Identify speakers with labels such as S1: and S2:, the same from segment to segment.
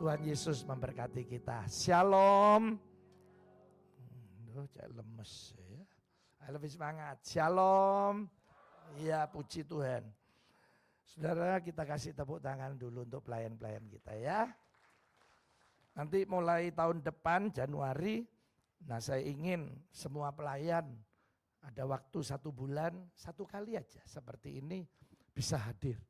S1: Tuhan Yesus memberkati kita. Shalom. Jangan lemes ya. Lebih semangat. Shalom. Iya, puji Tuhan. Saudara, kita kasih tepuk tangan dulu untuk pelayan-pelayan kita ya. Nanti mulai tahun depan Januari, saya ingin semua pelayan ada waktu 1 bulan, 1 kali aja seperti ini bisa hadir.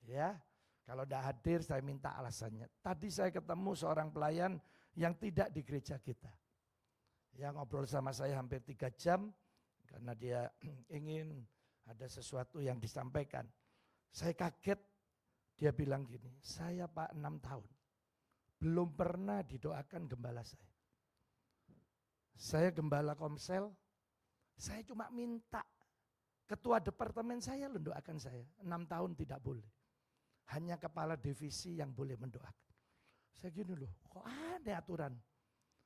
S1: Ya, kalau tidak hadir saya minta alasannya. Tadi saya ketemu seorang pelayan yang tidak di gereja kita. Yang ngobrol sama saya hampir 3 jam karena dia ingin ada sesuatu yang disampaikan. Saya kaget, dia bilang gini, saya Pak 6 tahun, belum pernah didoakan gembala saya. Saya gembala Komsel, saya cuma minta ketua departemen saya mendoakan saya. 6 tahun tidak boleh. Hanya kepala divisi yang boleh mendoakan. Saya gini loh, kok aneh aturan.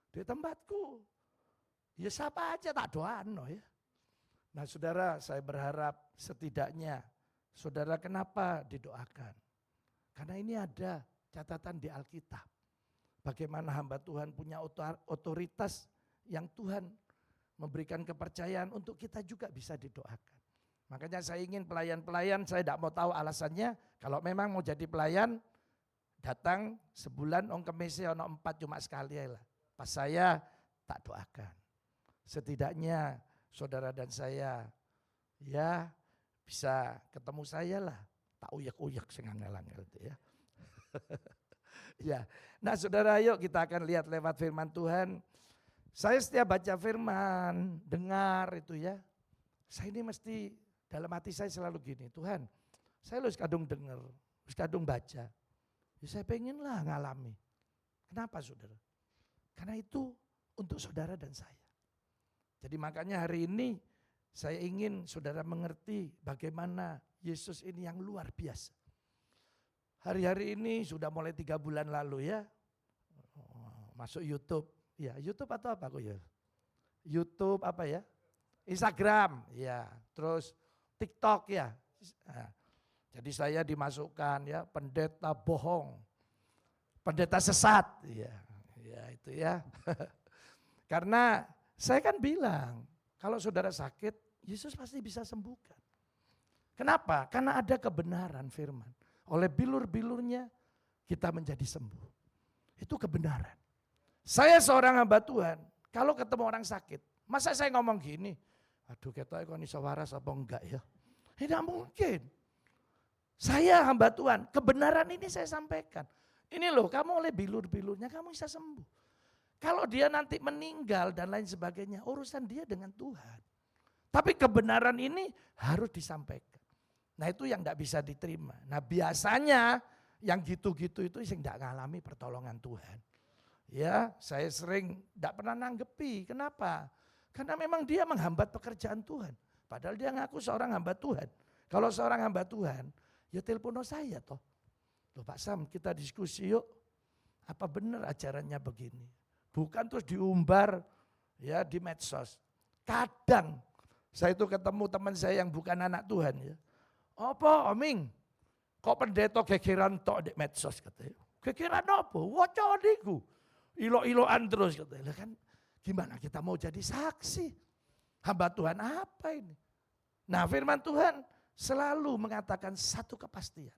S1: Di tempatku, ya siapa aja tak doain loh ya. Nah saudara, saya berharap setidaknya, saudara kenapa didoakan? Karena ini ada catatan di Alkitab. Bagaimana hamba Tuhan punya otoritas yang Tuhan memberikan kepercayaan untuk kita juga bisa didoakan. Makanya saya ingin pelayan-pelayan, saya tidak mau tahu alasannya. Kalau memang mau jadi pelayan, datang sebulan, kemese ono 4 cuma sekali lah. Pas saya tak doakan. Setidaknya saudara dan saya ya bisa ketemu saya lah. Tak uyak-uyak sengangel-angel itu ya. Ya. Nah saudara, yuk kita akan lihat lewat firman Tuhan. Saya setiap baca firman, dengar itu ya. Saya ini mesti dalam hati saya selalu gini, Tuhan saya harus kadung dengar, harus kadung baca. Ya, saya pengen lah ngalami. Kenapa saudara? Karena itu untuk saudara dan saya. Jadi makanya hari ini saya ingin saudara mengerti bagaimana Yesus ini yang luar biasa. Hari-hari ini sudah mulai 3 bulan lalu ya, masuk YouTube. Ya YouTube atau apa kok ya? YouTube apa ya? Instagram ya, terus TikTok ya. Nah, jadi saya dimasukkan ya pendeta bohong, pendeta sesat, ya itu ya. Karena saya kan bilang kalau saudara sakit, Yesus pasti bisa sembuhkan. Kenapa? Karena ada kebenaran firman. Oleh bilur-bilurnya kita menjadi sembuh. Itu kebenaran. Saya seorang hamba Tuhan, kalau ketemu orang sakit, masa saya ngomong gini? Aduh ketoknya kok iso waras apa enggak ya? Tidak mungkin. Saya hamba Tuhan, kebenaran ini saya sampaikan. Ini loh, kamu oleh bilur-bilurnya kamu bisa sembuh. Kalau dia nanti meninggal dan lain sebagainya, urusan dia dengan Tuhan. Tapi kebenaran ini harus disampaikan. Nah itu yang tidak bisa diterima. Nah biasanya yang gitu-gitu itu yang tidak mengalami pertolongan Tuhan. Ya saya sering tidak pernah nanggepi, kenapa? Karena memang dia menghambat pekerjaan Tuhan. Padahal dia ngaku seorang hamba Tuhan. Kalau seorang hamba Tuhan, ya telepon saya toh. Loh Pak Sam, kita diskusi yuk. Apa benar ajarannya begini? Bukan terus diumbar ya di medsos. Kadang saya itu ketemu teman saya yang bukan anak Tuhan ya. Apa Oming? Kok pendeta gegeran tok di medsos katanya. Gegeran apa? Waca niku. Ilo-iloan terus katanya. Kan gimana kita mau jadi saksi? Hamba Tuhan apa ini? Nah firman Tuhan selalu mengatakan satu kepastian.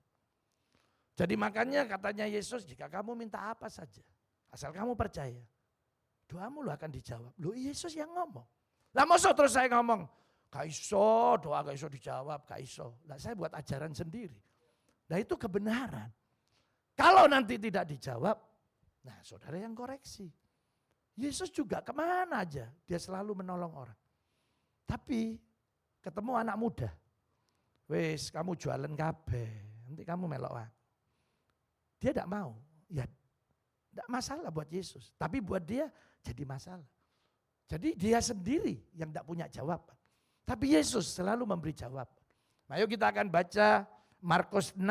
S1: Jadi makanya katanya Yesus, jika kamu minta apa saja, asal kamu percaya, doamu lo akan dijawab. Loh Yesus yang ngomong. Lah masa terus saya ngomong, gak iso, doa gak iso dijawab, gak iso. Lah saya buat ajaran sendiri. Nah itu kebenaran. Kalau nanti tidak dijawab, nah saudara yang koreksi. Yesus juga kemana aja, dia selalu menolong orang. Tapi ketemu anak muda, wes kamu jualan kabeh, nanti kamu melok aku. Dia tidak mau, ya tidak masalah buat Yesus. Tapi buat dia jadi masalah. Jadi dia sendiri yang tidak punya jawaban. Tapi Yesus selalu memberi jawaban. Nah, yuk kita akan baca Markus 6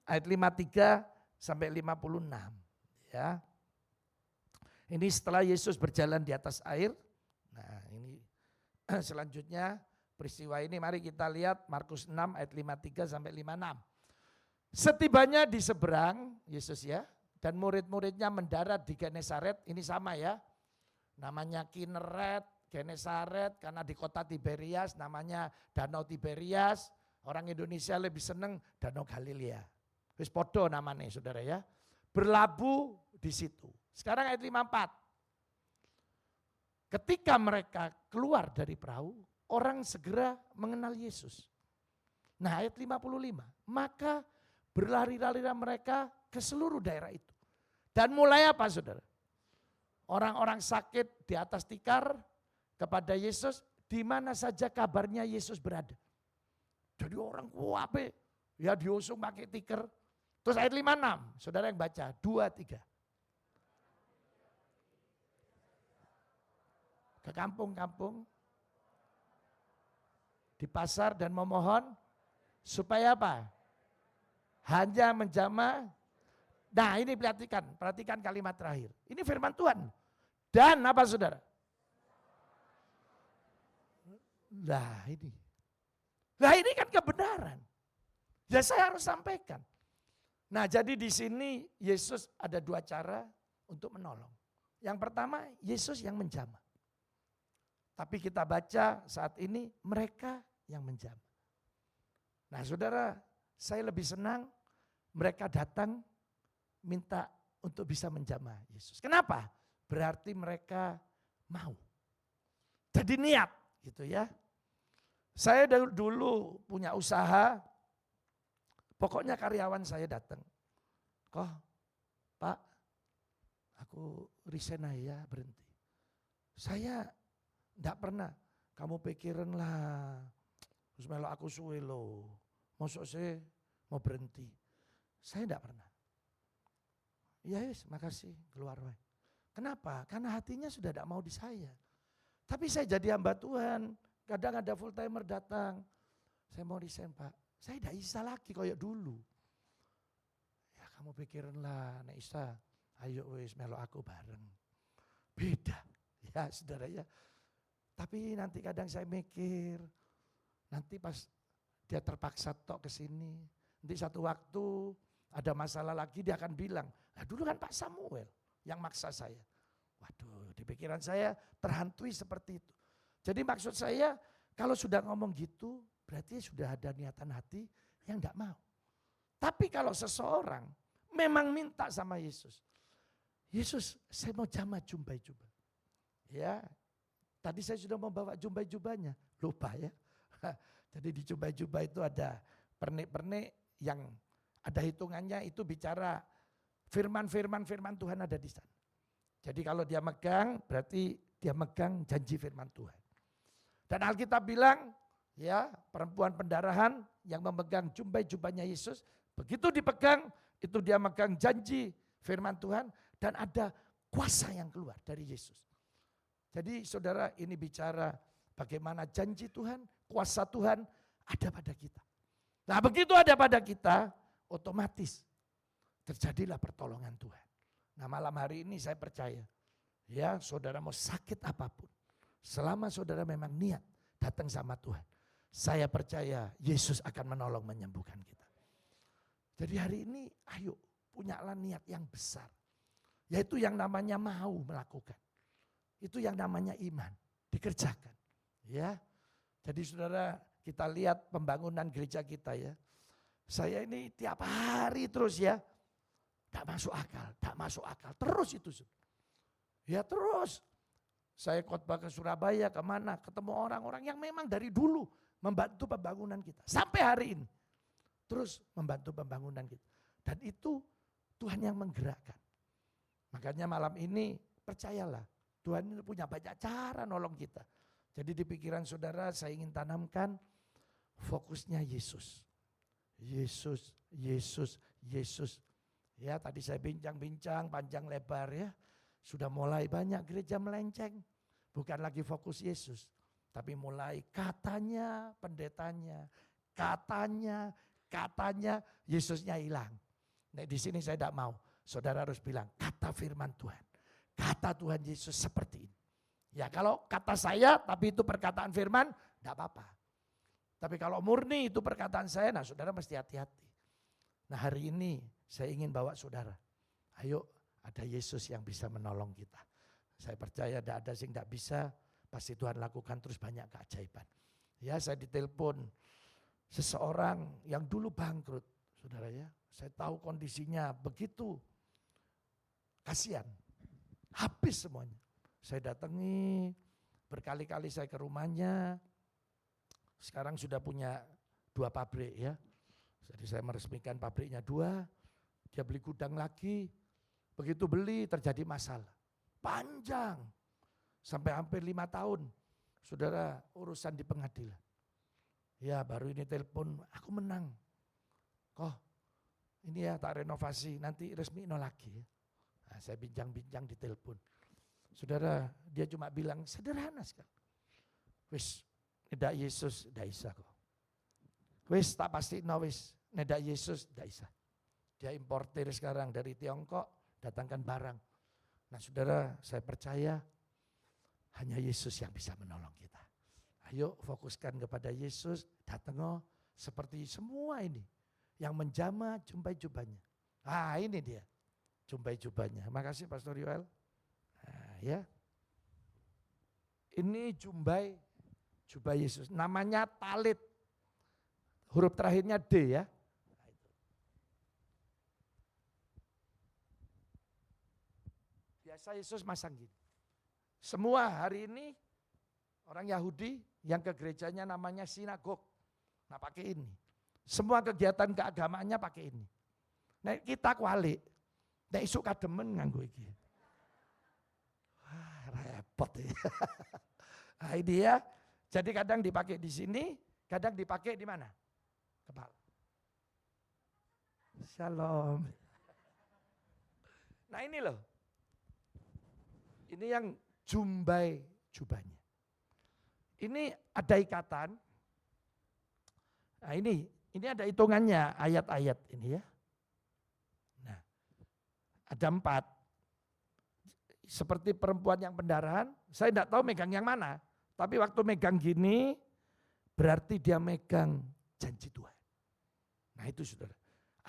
S1: ayat 53 sampai 56. Ya. Ini setelah Yesus berjalan di atas air. Nah ini selanjutnya peristiwa ini mari kita lihat Markus 6 ayat 53 sampai 56. Setibanya di seberang Yesus ya, dan murid-muridnya mendarat di Genesaret, ini sama ya. Namanya Kineret, Genesaret, karena di kota Tiberias namanya Danau Tiberias. Orang Indonesia lebih seneng Danau Galilea. Wis podo namanya saudara ya. Berlabuh di situ. Sekarang ayat 54. Ketika mereka keluar dari perahu, orang segera mengenal Yesus. Nah ayat 55, maka berlari-lari mereka ke seluruh daerah itu. Dan mulai apa saudara? Orang-orang sakit di atas tikar kepada Yesus, di mana saja kabarnya Yesus berada. Jadi orang kuape, ya diusung pakai tikar. Terus ayat 56, saudara yang baca, 2, 3. Ke kampung-kampung, di pasar dan memohon, supaya apa? Hanya menjamah. Nah ini perhatikan kalimat terakhir. Ini firman Tuhan. Dan apa saudara? Nah ini kan kebenaran. Ya saya harus sampaikan. Nah jadi di sini Yesus ada 2 cara untuk menolong. Yang pertama Yesus yang menjamah. Tapi kita baca saat ini mereka yang menjamah. Nah saudara, saya lebih senang mereka datang minta untuk bisa menjamah Yesus. Kenapa? Berarti mereka mau. Jadi niat gitu ya. Saya dulu punya usaha, pokoknya karyawan saya datang. Kok Pak, aku resign aja berhenti. Saya enggak pernah, kamu pikirin lah, terus melok aku suwe lo, masuk saya mau berhenti. Saya enggak pernah. Ya yes, makasih, keluar. Kenapa? Karena hatinya sudah tidak mau di saya. Tapi saya jadi hamba Tuhan, kadang ada full timer datang. Saya mau resign Pak, saya tidak bisa lagi kayak dulu. Ya kamu pikirin lah, Nek Isa, ayo wis melok aku bareng. Beda, ya saudara ya. Tapi nanti kadang saya mikir, nanti pas dia terpaksa tok ke sini, nanti satu waktu ada masalah lagi dia akan bilang, nah dulu kan Pak Samuel yang maksa saya. Waduh, di pikiran saya terhantui seperti itu. Jadi maksud saya kalau sudah ngomong gitu berarti sudah ada niatan hati yang enggak mau. Tapi kalau seseorang memang minta sama Yesus, Yesus saya mau jamah jumbai-jubah. Ya, tadi saya sudah membawa jumbai-jubahnya, lupa ya. Jadi di jubah-jubah itu ada pernik-pernik yang ada hitungannya, itu bicara firman Tuhan ada di sana. Jadi kalau dia megang berarti dia megang janji firman Tuhan. Dan Alkitab bilang ya perempuan pendarahan yang memegang jubahnya Yesus, begitu dipegang itu dia megang janji firman Tuhan dan ada kuasa yang keluar dari Yesus. Jadi saudara ini bicara bagaimana janji Tuhan, kuasa Tuhan ada pada kita. Nah begitu ada pada kita, otomatis terjadilah pertolongan Tuhan. Nah malam hari ini saya percaya, ya saudara mau sakit apapun, selama saudara memang niat datang sama Tuhan, saya percaya Yesus akan menolong menyembuhkan kita. Jadi hari ini ayo punyalah niat yang besar, yaitu yang namanya mau melakukan. Itu yang namanya iman, dikerjakan. Ya, jadi saudara kita lihat pembangunan gereja kita ya. Saya ini tiap hari terus ya, tak masuk akal, terus itu. Ya terus, saya khotbah ke Surabaya, kemana, ketemu orang-orang yang memang dari dulu membantu pembangunan kita. Sampai hari ini, terus membantu pembangunan kita. Dan itu Tuhan yang menggerakkan. Makanya malam ini percayalah, Tuhan ini punya banyak cara nolong kita. Jadi di pikiran saudara saya ingin tanamkan fokusnya Yesus. Yesus, Yesus, Yesus. Ya tadi saya bincang-bincang panjang lebar ya. Sudah mulai banyak gereja melenceng. Bukan lagi fokus Yesus. Tapi mulai katanya pendetanya. Katanya Yesusnya hilang. Nah di sini saya tidak mau. Saudara harus bilang kata firman Tuhan. Kata Tuhan Yesus seperti ini. Ya kalau kata saya tapi itu perkataan firman tidak apa-apa. Tapi kalau murni itu perkataan saya, nah saudara mesti hati-hati. Nah hari ini saya ingin bawa saudara. Ayo, ada Yesus yang bisa menolong kita. Saya percaya tidak ada yang tidak bisa, pasti Tuhan lakukan terus banyak keajaiban. Ya, saya ditelepon seseorang yang dulu bangkrut, saudara ya. Saya tahu kondisinya begitu, kasihan, habis semuanya. Saya datangi, berkali-kali saya ke rumahnya. Sekarang sudah punya 2 pabrik ya. Jadi saya meresmikan pabriknya 2, dia beli gudang lagi. Begitu beli terjadi masalah. Panjang, sampai hampir 5 tahun. Saudara, urusan di pengadilan. Ya baru ini telepon, aku menang. Kok ini ya tak renovasi, nanti resmi lagi. Nah, saya bincang-bincang di telepon. Saudara, dia cuma bilang sederhana sekali. Wis, nedak Yesus, ndak isa kok. Wis tak pasti wis, nedak Yesus, ndak isa. Dia importir sekarang dari Tiongkok, datangkan barang. Nah saudara, saya percaya hanya Yesus yang bisa menolong kita. Ayo fokuskan kepada Yesus, datang seperti semua ini. Yang menjamah jumbai-jubahnya. Ah ini dia, jumbai-jubahnya. Makasih Pastor Yoel. Nah, ya. Ini jubah Yesus, namanya talit. Huruf terakhirnya D ya. Biasa Yesus masang gini. Semua hari ini orang Yahudi yang ke gerejanya namanya sinagog. Nah pakai ini. Semua kegiatan keagamaannya pakai ini. Nah kita kualik. Nek isuk kademen nganggo iki. Wah, repot ya. Nah ini ya. Jadi kadang dipakai di sini, kadang dipakai di mana? Kepala. Shalom. Nah ini loh. Ini yang jubahnya. Ini ada ikatan. Nah ini ada hitungannya ayat-ayat ini ya. Nah, ada 4. Seperti perempuan yang pendarahan, saya tidak tahu megang yang mana. Tapi waktu megang gini, berarti dia megang janji Tuhan. Nah itu saudara.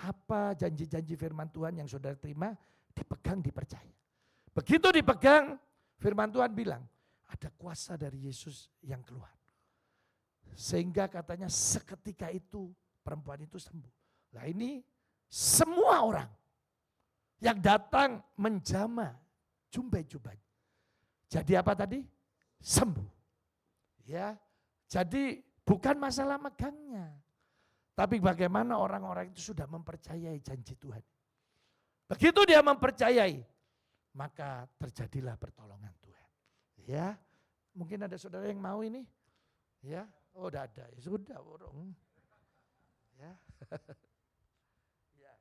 S1: Apa janji-janji firman Tuhan yang saudara terima, dipegang, dipercaya. Begitu dipegang, firman Tuhan bilang, ada kuasa dari Yesus yang keluar. Sehingga katanya seketika itu perempuan itu sembuh. Nah ini semua orang yang datang menjamah jubah-jubahnya. Jadi apa tadi? Sembuh. Ya, jadi bukan masalah megangnya. Tapi bagaimana orang-orang itu sudah mempercayai janji Tuhan. Begitu dia mempercayai, maka terjadilah pertolongan Tuhan. Ya, mungkin ada saudara yang mau ini. Ya, oh udah ada, ya sudah burung. Ya. Ya.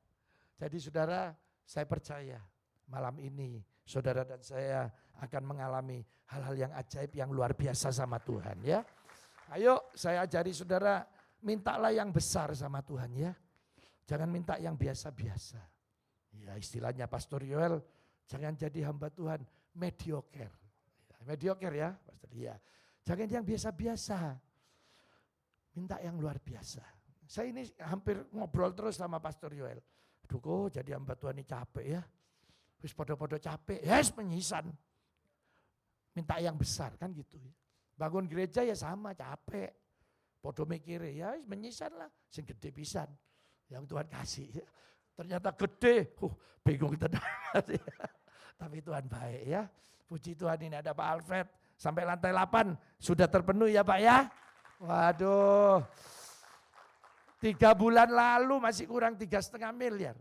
S1: Jadi saudara, saya percaya malam ini saudara dan saya akan mengalami hal-hal yang ajaib yang luar biasa sama Tuhan ya. Ayo saya ajari saudara, mintalah yang besar sama Tuhan ya. Jangan minta yang biasa-biasa. Ya istilahnya Pastor Yoel, jangan jadi hamba Tuhan mediocre. Mediocre ya, Pastor. Ya. Jangan yang biasa-biasa. Minta yang luar biasa. Saya ini hampir ngobrol terus sama Pastor Yoel. Aduh kok jadi hamba Tuhan ini capek ya. Wis podo-podo capek, yes penyisan. Minta yang besar kan gitu ya. Bangun gereja ya sama capek. Podo mikir ya menyisan lah, sing gede pisan. Yang Tuhan kasih. Ya. Ternyata gede, bingung tenang. Tapi Tuhan baik ya. Puji Tuhan, ini ada Pak Alfred. Sampai lantai 8 sudah terpenuhi ya Pak ya. Waduh. 3 bulan lalu masih kurang 3,5 miliar.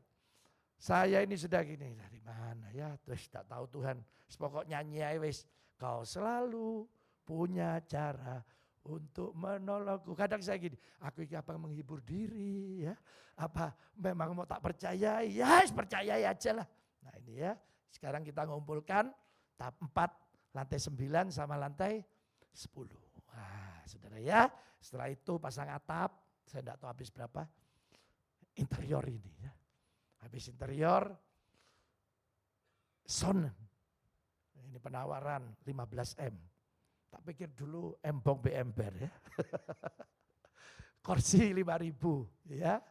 S1: Saya ini sudah gini, dari mana ya, terus tak tahu Tuhan. Pokoknya nyanyi aja wis, kau selalu punya cara untuk menolongku. Kadang saya gini, aku ini apa menghibur diri ya, apa memang mau tak percaya, ya percaya aja lah. Nah ini ya, sekarang kita ngumpulkan tahap 4, lantai 9 sama lantai 10. Wah saudara ya, setelah itu pasang atap, saya tidak tahu habis berapa, interior ini ya. Habis interior, sound. Ini penawaran 15M. Tak pikir dulu embong beember ya. Kursi 5.000 ya.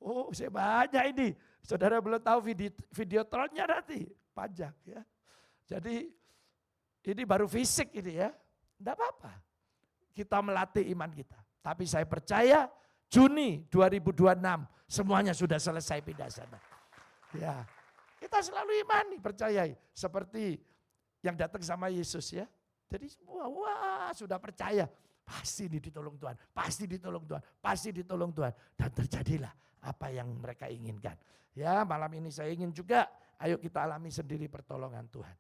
S1: Oh, saya banyak ini. Saudara belum tahu videotronnya nanti, panjang ya. Jadi ini baru fisik ini ya. Enggak apa-apa. Kita melatih iman kita. Tapi saya percaya Juni 2026 semuanya sudah selesai pindah sana. Ya. Kita selalu imani, percayai. Seperti yang datang sama Yesus ya. Jadi semua, wah sudah percaya. Pasti ini ditolong Tuhan, pasti ditolong Tuhan, pasti ditolong Tuhan. Dan terjadilah apa yang mereka inginkan. Ya malam ini saya ingin juga, ayo kita alami sendiri pertolongan Tuhan.